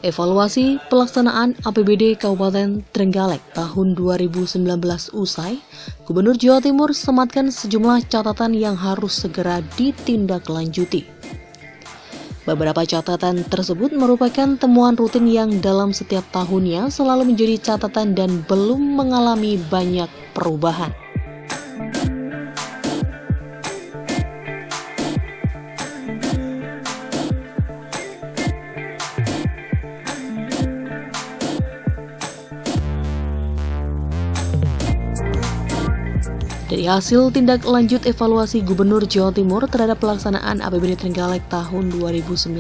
Evaluasi pelaksanaan APBD Kabupaten Trenggalek tahun 2019 usai, Gubernur Jawa Timur sematkan sejumlah catatan yang harus segera ditindaklanjuti. Beberapa catatan tersebut merupakan temuan rutin yang dalam setiap tahunnya selalu menjadi catatan dan belum mengalami banyak perubahan. Dari hasil tindak lanjut evaluasi Gubernur Jawa Timur terhadap pelaksanaan APBD Trenggalek tahun 2019,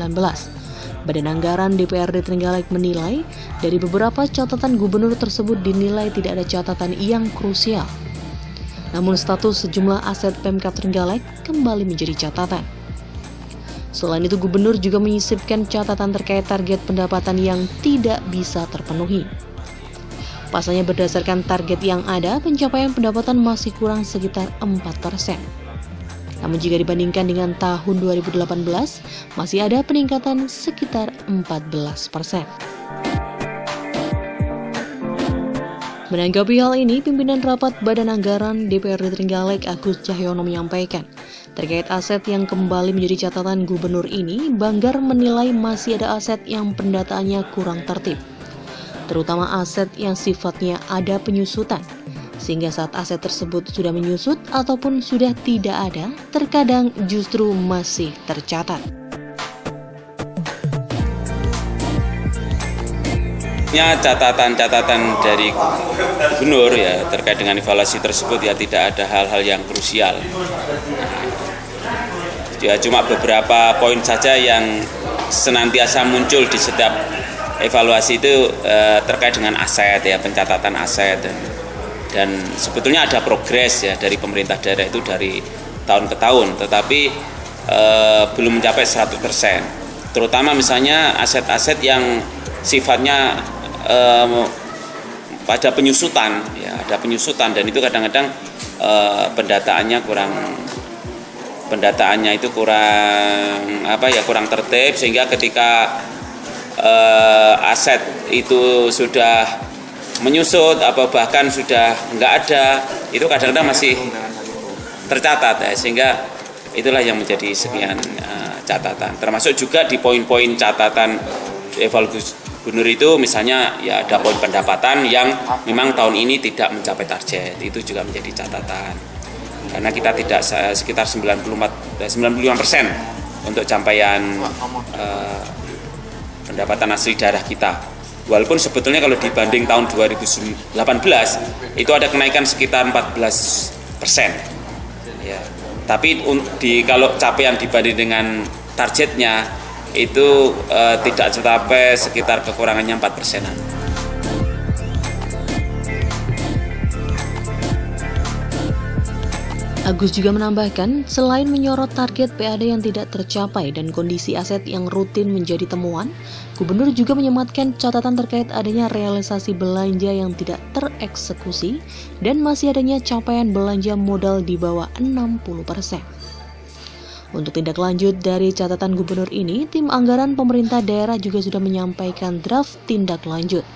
Badan Anggaran DPRD Trenggalek menilai dari beberapa catatan gubernur tersebut dinilai tidak ada catatan yang krusial. Namun status sejumlah aset Pemkab Trenggalek kembali menjadi catatan. Selain itu, Gubernur juga menyisipkan catatan terkait target pendapatan yang tidak bisa terpenuhi. Pasalnya berdasarkan target yang ada, pencapaian pendapatan masih kurang sekitar 4%. Namun jika dibandingkan dengan tahun 2018, masih ada peningkatan sekitar 14%. Menanggapi hal ini, pimpinan rapat Badan Anggaran DPRD Trenggalek Agus Cahyono menyampaikan, terkait aset yang kembali menjadi catatan gubernur ini, Banggar menilai masih ada aset yang pendataannya kurang tertib, terutama aset yang sifatnya ada penyusutan, sehingga saat aset tersebut sudah menyusut ataupun sudah tidak ada, terkadang justru masih tercatat. Catatan-catatan dari gubernur ya terkait dengan evaluasi tersebut ya tidak ada hal-hal yang krusial. Ya cuma beberapa poin saja yang senantiasa muncul di setiap evaluasi itu terkait dengan aset ya, pencatatan aset dan sebetulnya ada progres ya dari pemerintah daerah itu dari tahun ke tahun, tetapi belum mencapai 100%. Terutama misalnya aset-aset yang sifatnya pada penyusutan ya, ada penyusutan dan itu kadang-kadang pendataannya kurang tertib, sehingga ketika aset itu sudah menyusut atau bahkan sudah nggak ada, itu kadang-kadang masih tercatat ya, sehingga itulah yang menjadi sekian catatan. Termasuk juga di poin-poin catatan evaluasi gubernur itu misalnya ya ada poin pendapatan yang memang tahun ini tidak mencapai target, itu juga menjadi catatan. Karena kita tidak sekitar 95% untuk capaian pendapatan asli daerah kita. Walaupun sebetulnya kalau dibanding tahun 2018 itu ada kenaikan sekitar 14%. Ya. Tapi kalau capaian dibanding dengan targetnya itu tidak tercapai, sekitar kekurangannya 4%-an. Agus juga menambahkan, selain menyorot target PAD yang tidak tercapai dan kondisi aset yang rutin menjadi temuan, Gubernur juga menyematkan catatan terkait adanya realisasi belanja yang tidak tereksekusi dan masih adanya capaian belanja modal di bawah 60%. Untuk tindak lanjut dari catatan gubernur ini, tim anggaran pemerintah daerah juga sudah menyampaikan draft tindak lanjut.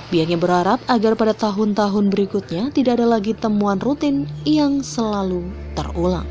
Pihaknya berharap agar pada tahun-tahun berikutnya tidak ada lagi temuan rutin yang selalu terulang.